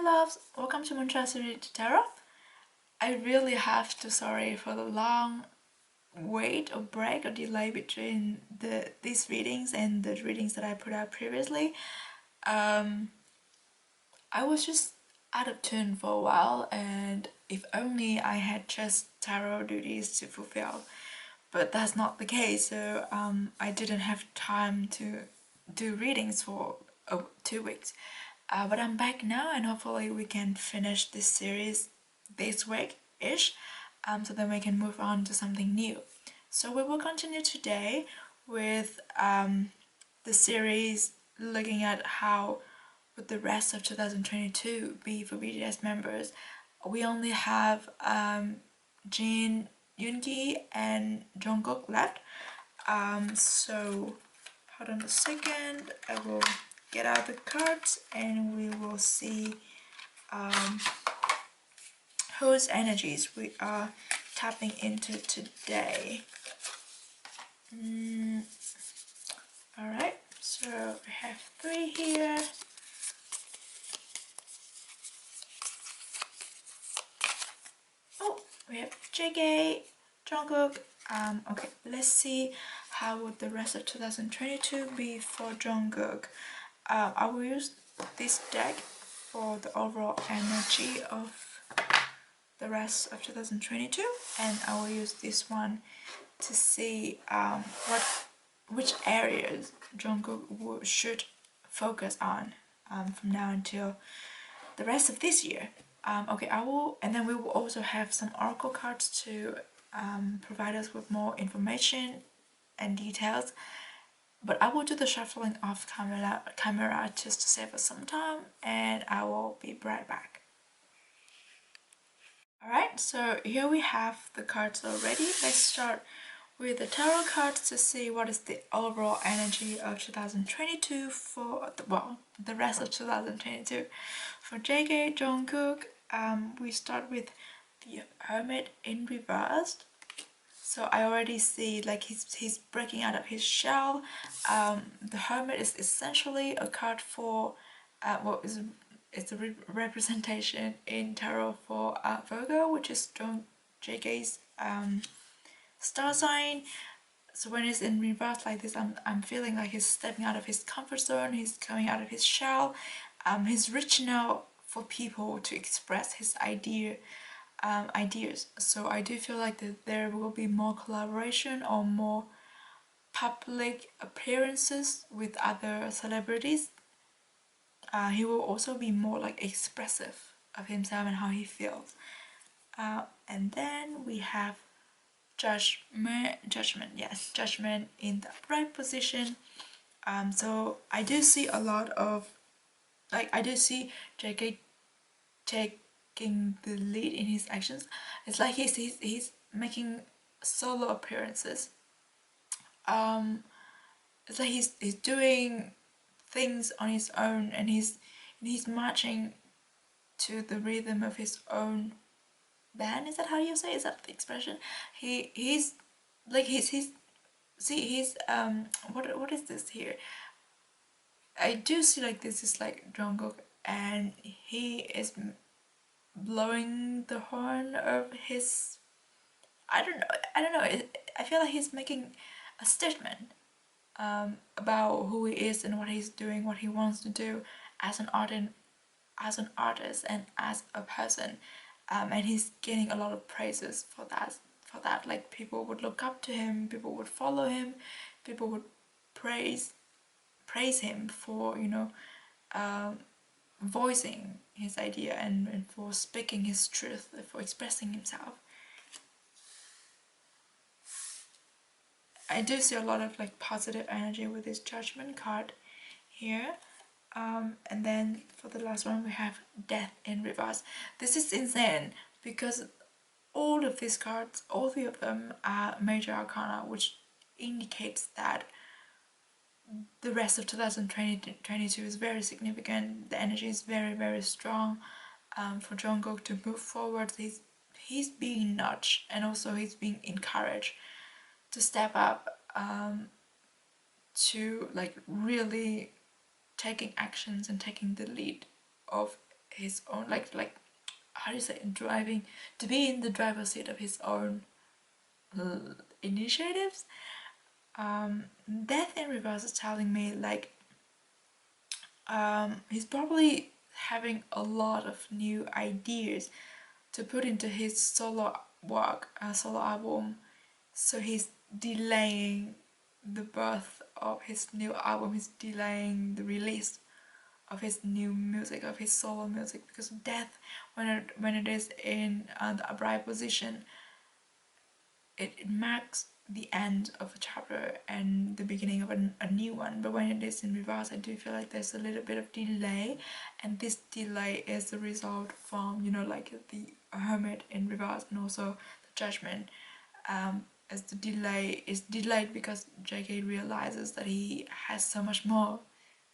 loves, welcome to MoonChild Serendipity Tarot. I really have to sorry for the long wait or break or delay between these readings and the readings that I put out previously. I was just out of tune for a while, and if only I had just tarot duties to fulfill, but that's not the case. So I didn't have time to do readings for 2 weeks. But I'm back now, and hopefully we can finish this series this week-ish, so then we can move on to something new. So we will continue today with the series looking at how would the rest of 2022 be for BTS members. We only have Jin, Yoongi and Jungkook left. So hold on a second, I will get out the cards and we will see whose energies we are tapping into today. Alright, so we have 3 here. Oh, we have JK, Jungkook. Okay, let's see how would the rest of 2022 be for Jungkook. I will use this deck for the overall energy of the rest of 2022, and I will use this one to see which areas Jungkook should focus on from now until the rest of this year. Okay, I will, and then we will also have some oracle cards to provide us with more information and details. But I will do the shuffling off camera just to save us some time, and I will be right back. Alright, so here we have the cards already. Let's start with the tarot cards to see what is the overall energy of 2022 for the rest of 2022. For JK, Jungkook, we start with the Hermit in reversed. So I already see like he's breaking out of his shell. The Hermit is essentially a card for it's a representation in tarot for Virgo, which is JK's star sign. So when it's in reverse like this, I'm feeling like he's stepping out of his comfort zone. He's coming out of his shell. He's reaching out for people to express his ideas. So I do feel like that there will be more collaboration or more public appearances with other celebrities. He will also be more like expressive of himself and how he feels. And then we have judgment in the upright position. So I do see a lot of, like, I do see JK taking the lead in his actions. It's like he's making solo appearances. It's like he's doing things on his own, and he's marching to the rhythm of his own band. Is that how you say? Is that the expression? He's what is this here? I do see like this is like Jungkook, and he is blowing the horn of his, I don't know, I feel like he's making a statement about who he is and what he's doing, what he wants to do as an artist and as a person, and he's getting a lot of praises for that. Like, people would look up to him, people would follow him, people would praise him for, you know, voicing his idea and for speaking his truth, for expressing himself. I do see a lot of like positive energy with this Judgment card here. And then for the last one we have Death in reverse. This is insane because all of these cards, all 3 of them, are major arcana, which indicates that the rest of 2022 is very significant. The energy is very, very strong for Jungkook to move forward. He's being nudged, and also he's being encouraged to step up, to like really taking actions and taking the lead of his own, like how do you say, driving, to be in the driver's seat of his own initiatives. Death in reverse is telling me like he's probably having a lot of new ideas to put into his solo work, solo album. So he's delaying the birth of his new album. He's delaying the release of his new music, of his solo music, because death, when it is in the upright position, it marks the end of a chapter and the beginning of a new one. But when it is in reverse, I do feel like there's a little bit of delay, and this delay is the result from, you know, like the hermit in reverse and also the judgment. As the delay is delayed because JK realizes that he has so much more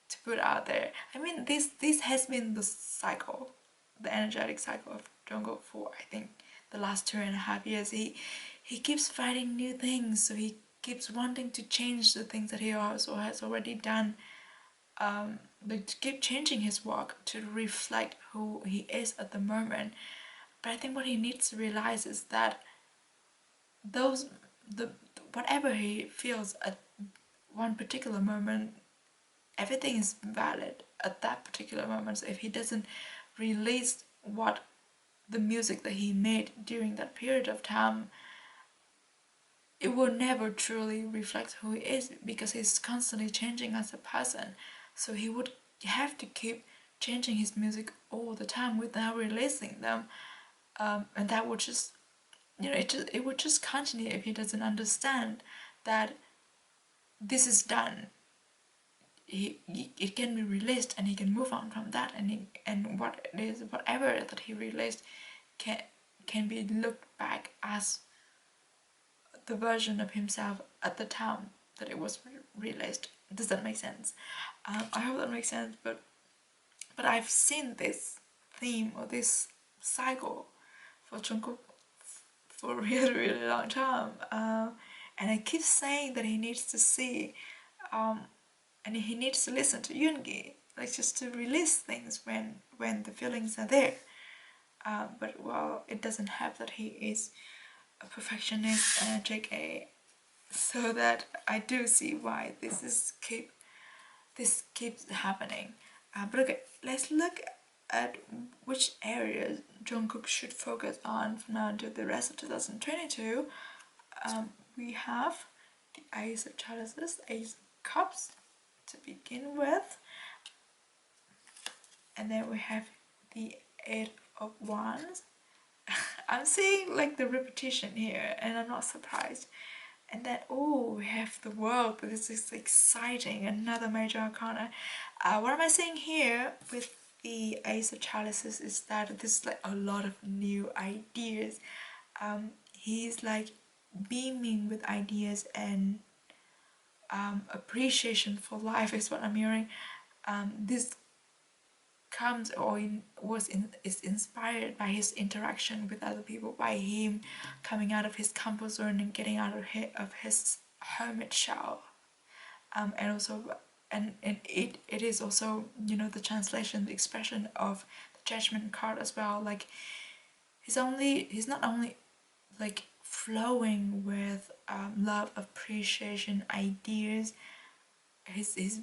to put out there. I mean, this has been the cycle, the energetic cycle of Jungkook for, I think, the last 2.5 years. He keeps fighting new things, so he keeps wanting to change the things that he also has already done. Like to keep changing his work to reflect who he is at the moment. But I think what he needs to realize is that those the whatever he feels at one particular moment, everything is valid at that particular moment. So if he doesn't release what the music that he made during that period of time, it will never truly reflect who he is, because he's constantly changing as a person. So he would have to keep changing his music all the time without releasing them, and that would just, you know, it would just continue if he doesn't understand that this is done. It can be released and he can move on from that, and what it is, whatever that he released can be looked back as the version of himself at the time that it was released. Does that make sense? I hope that makes sense. But I've seen this theme or this cycle for Jungkook for a really really long time, and I keep saying that he needs to see, and he needs to listen to Yoongi, like just to release things when the feelings are there. But well, it doesn't help that he is a perfectionist and a JK, so that I do see why this keeps happening. But okay, let's look at which areas Jungkook should focus on from now until the rest of 2022. We have the Ace of Chalices, Ace of Cups to begin with, and then we have the Eight of Wands. I'm seeing like the repetition here, and I'm not surprised. And then, oh, we have the World. This is exciting, another major arcana. What am I saying here with the Ace of Chalices is that this is like a lot of new ideas. He's like beaming with ideas and appreciation for life is what I'm hearing. This comes or is inspired by his interaction with other people, by him coming out of his comfort zone and getting out of his hermit shell, and also it is also, you know, the translation, the expression of the Judgment card as well. Like he's not only like flowing with love, appreciation, ideas. He's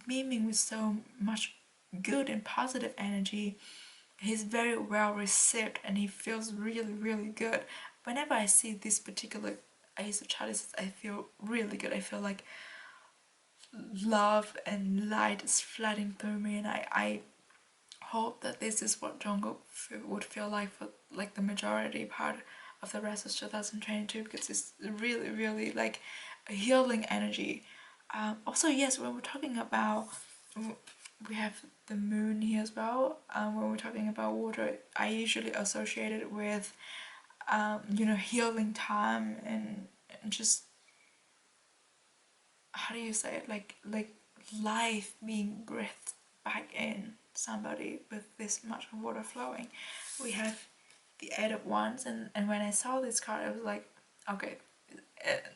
beaming with so much good and positive energy. He's very well received and he feels really really good. Whenever I see this particular Ace of Chalices, I feel really good. I feel like love and light is flooding through me, and I hope that this is what Jungkook would feel like for like the majority part of the rest of 2022, because it's really really like a healing energy. Also, yes, when we're talking about, we have the moon here as well. When we're talking about water, I usually associate it with, you know, healing time and just, how do you say it, like life being breathed back in somebody with this much water flowing. We have the Eight of Wands, and when I saw this card, I was like, okay,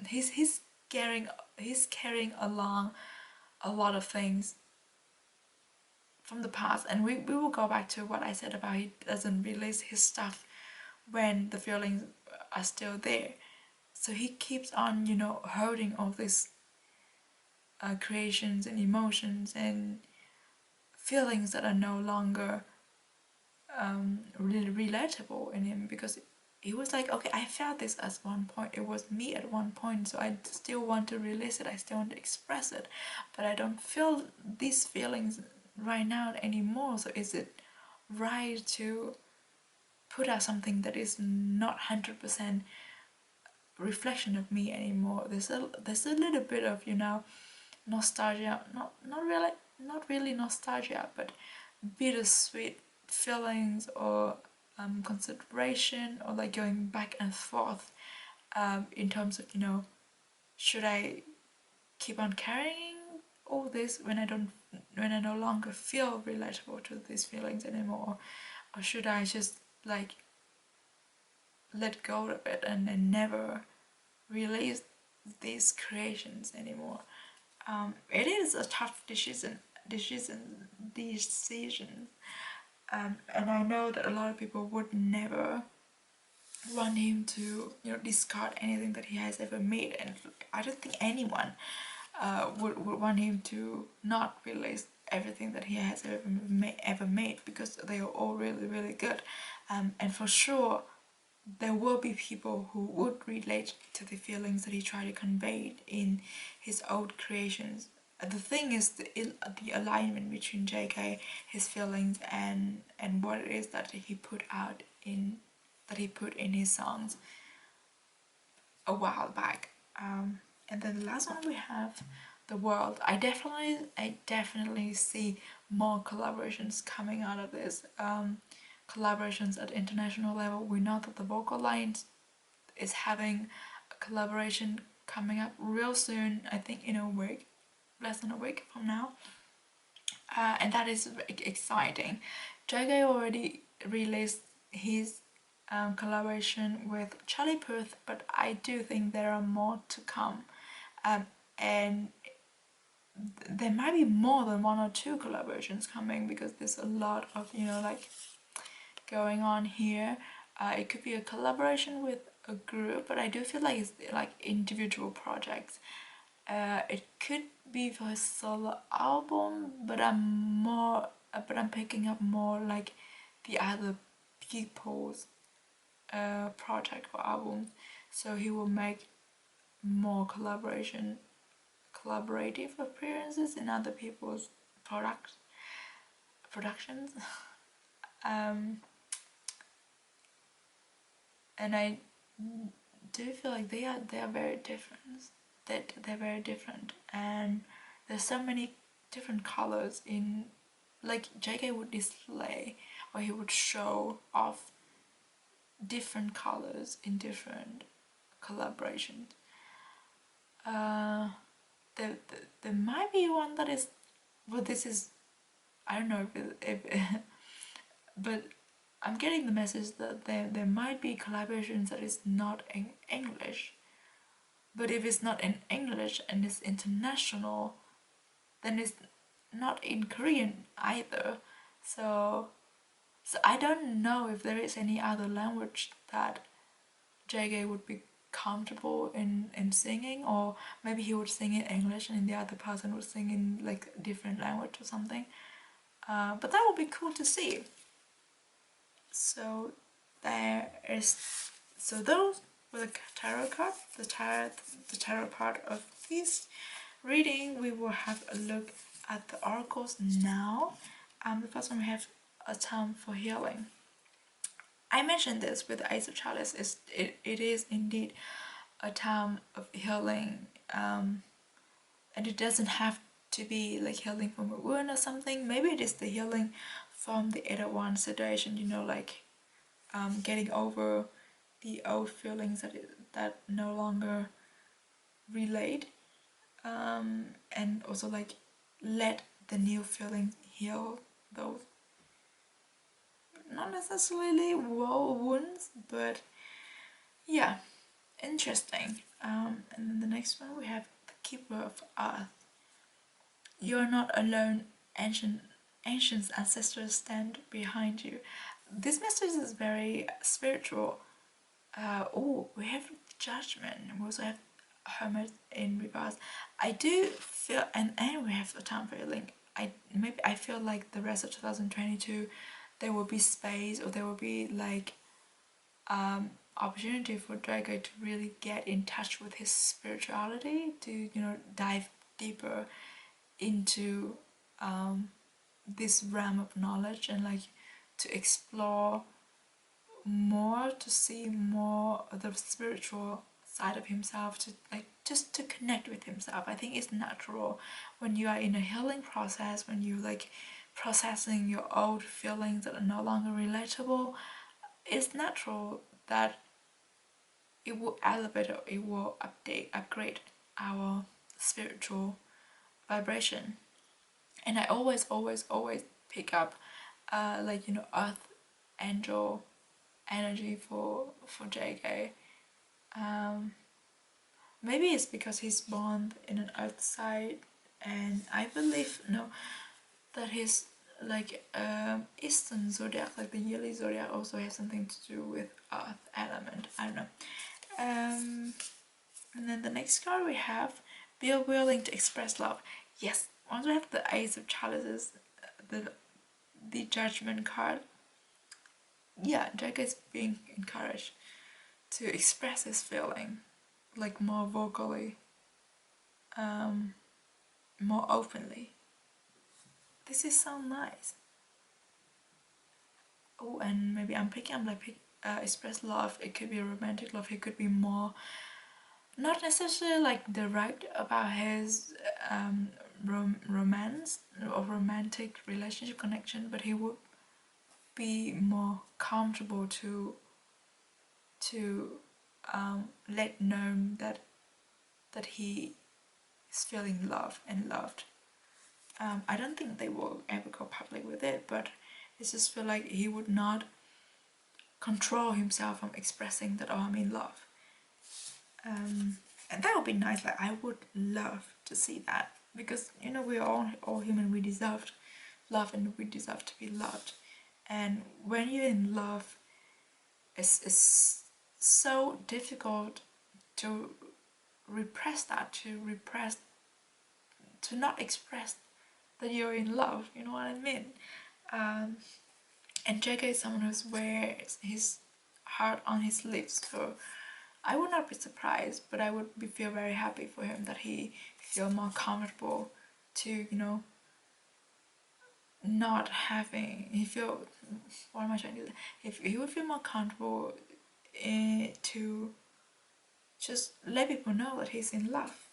he's carrying along a lot of things from the past, and we will go back to what I said about he doesn't release his stuff when the feelings are still there. So he keeps on, you know, holding all these creations and emotions and feelings that are no longer really relatable in him, because he was like, okay, I felt this at one point, it was me at one point, so I still want to release it, I still want to express it, but I don't feel these feelings right now anymore. So is it right to put out something that is not 100% reflection of me anymore? There's a little bit of, you know, nostalgia, not really nostalgia, but bittersweet feelings, or consideration, or like going back and forth in terms of, you know, should I keep on carrying all this when I no longer feel relatable to these feelings anymore, or should I just like let go of it and then never release these creations anymore? It is a tough decision, and I know that a lot of people would never want him to, you know, discard anything that he has ever made, and I don't think anyone would want him to not release everything that he has ever made, because they are all really good, and for sure there will be people who would relate to the feelings that he tried to convey in his old creations. The thing is the alignment between JK, his feelings, and what it is that he put out in his songs a while back. And then the last one we have the world. I definitely see more collaborations coming out of this. Collaborations at international level. We know that the Vocal Lines is having a collaboration coming up real soon. I think in a week, less than a week from now, and that is exciting. JK already released his collaboration with Charlie Puth, but I do think there are more to come, and there might be more than one or two collaborations coming, because there's a lot of, you know, like going on here. It could be a collaboration with a group, but I do feel like it's like individual projects. It could be for a solo album, but I'm picking up more like the other people's project or album. So he will make more collaborative appearances in other people's productions. And I do feel like they are very different. That they're very different, and there's so many different colors in, like JK would display, or he would show off different colors in different collaborations. There might be one that is, well, this is, I don't know if but I'm getting the message that there might be collaborations that is not in English. But if it's not in English and it's international, then it's not in Korean either. So I don't know if there is any other language that JK would be comfortable in singing, or maybe he would sing in English and the other person would sing in like a different language or something. But that would be cool to see. So those were the tarot cards, the tarot part of this reading. We will have a look at the oracles now. The first one we have a time for healing. I mentioned this with the Ace of Chalice. It is indeed a time of healing, and it doesn't have to be like healing from a wound or something. Maybe it is the healing from the Eight of Wands situation, you know, like getting over the old feelings that no longer relate, and also like let the new feelings heal those, not necessarily wounds, but yeah, interesting. And then the next one we have the Keeper of Earth. You are not alone, ancient ancient ancestors stand behind you. This message is very spiritual. Oh, we have judgment. We also have hermit in reverse. I do feel, and we have a time feeling. I feel like the rest of 2022, there will be space, or there will be like opportunity for Draco to really get in touch with his spirituality, to dive deeper into this realm of knowledge, and like to explore more, to see more of the spiritual side of himself, to like just to connect with himself. I think it's natural when you are in a healing process, when you like processing your old feelings that are no longer relatable. It's natural that it will elevate, or it will upgrade our spiritual vibration. And I always pick up earth angel energy for JK. Maybe it's because he's born in an earth side, and I believe that his like eastern zodiac, like the yearly zodiac, also has something to do with earth element. I don't know. And then the next card we have, be willing to express love. Yes, once we have the Ace of Chalices, the Judgment card, yeah, Jack is being encouraged to express his feeling, like more vocally, more openly. This is so nice. Oh, and maybe I'm picking up like express love. It could be a romantic love. It could be more, not necessarily like direct about his romance or romantic relationship connection, but he would be more comfortable to let known that he is feeling loved and loved. I don't think they will ever go public with it, but it just feel like he would not control himself from expressing that, oh, I'm in love. And that would be nice. Like, I would love to see that, because we're all human. We deserve love, and we deserve to be loved. And when you're in love, it's so difficult to repress that, to not express that you're in love. You know what I mean? And JK is someone who's wears his heart on his sleeves, so I would not be surprised, but I would feel very happy for him that he feel more comfortable to not having, he feel, what am I trying to do? If he would feel more comfortable to just let people know that he's in love,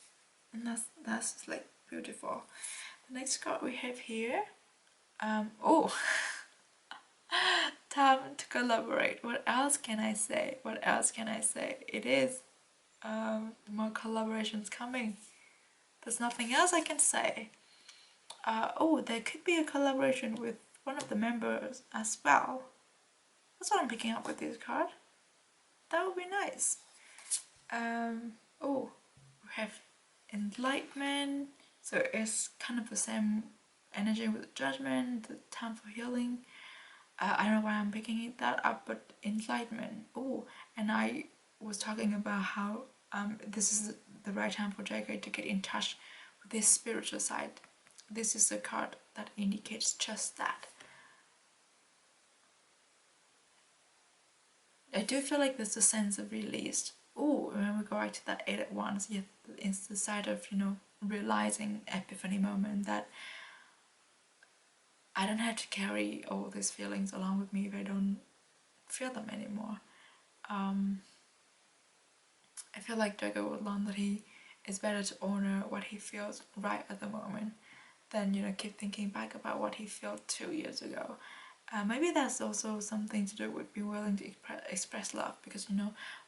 and that's like beautiful. The next card we have here, oh, time to collaborate. What else can I say? What else can I say? It is more collaborations coming. There's nothing else I can say. Oh, there could be a collaboration with one of the members as well. That's what I'm picking up with this card. That would be nice. Oh, we have enlightenment. So it's kind of the same energy with judgment, the time for healing. I don't know why I'm picking that up, but enlightenment. Oh, and I was talking about how this is the right time for JK to get in touch with this spiritual side. This is a card that indicates just that. I do feel like there's a sense of release. Oh, when we go back to that 8 at once, yeah, it's the side of, realizing epiphany moment that I don't have to carry all these feelings along with me if I don't feel them anymore. I feel like Drago would learn that it's better to honor what he feels right at the moment than, keep thinking back about what he felt 2 years ago. Maybe that's also something to do with being willing to express love, because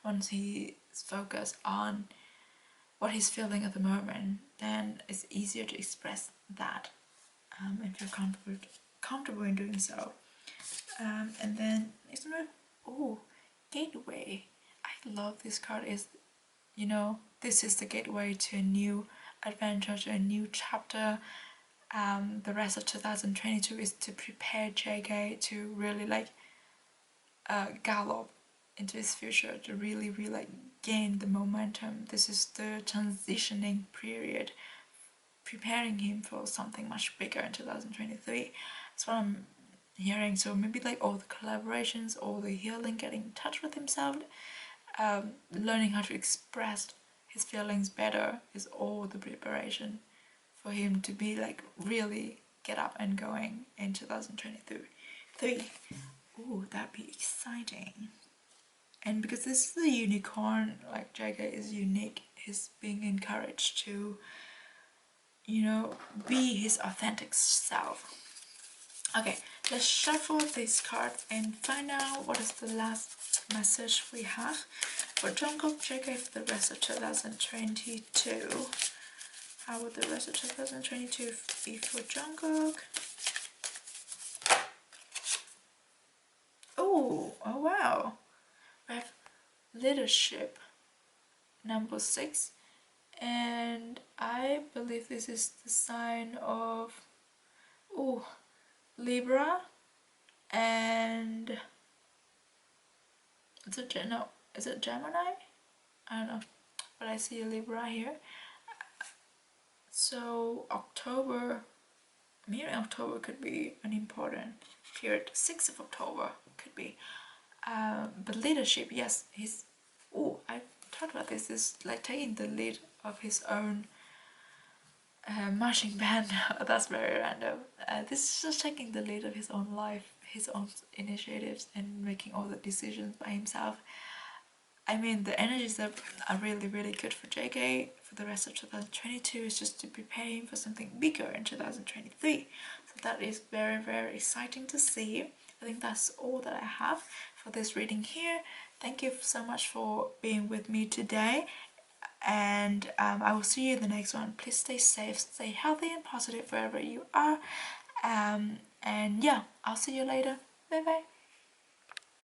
once he's focused on what he's feeling at the moment, then it's easier to express that and feel comfortable in doing so. And then next one, oh, gateway. I love this card. This is the gateway to a new adventure, to a new chapter. the rest of 2022 is to prepare JK to really like gallop into his future, to really like gain the momentum. This is the transitioning period, preparing him for something much bigger in 2023. That's what I'm hearing. So maybe like all the collaborations, all the healing, getting in touch with himself, learning how to express his feelings better is all the preparation for him to be like really get up and going in 2023. Ooh, that'd be exciting. And because this is a unicorn, like JK is unique, he's being encouraged to, you know, be his authentic self. Okay, let's shuffle these cards and find out what is the last message we have for Jungkook JK for the rest of 2022. How would the rest of 2022 be for Jungkook? Oh wow. We have leadership, number 6. And I believe this is the sign of Libra, and is it Gemini? I don't know, but I see a Libra here. So October, maybe October could be an important period. 6th of October could be. But leadership, yes, I talked about this, is like taking the lead of his own marching band. That's very random. This is just taking the lead of his own life, his own initiatives, and making all the decisions by himself. I mean, the energies that are really, really good for JK for the rest of 2022 is just to prepare him for something bigger in 2023. So that is very, very exciting to see. I think that's all that I have for this reading here. Thank you so much for being with me today. And I will see you in the next one. Please stay safe, stay healthy and positive wherever you are. And yeah, I'll see you later. Bye bye.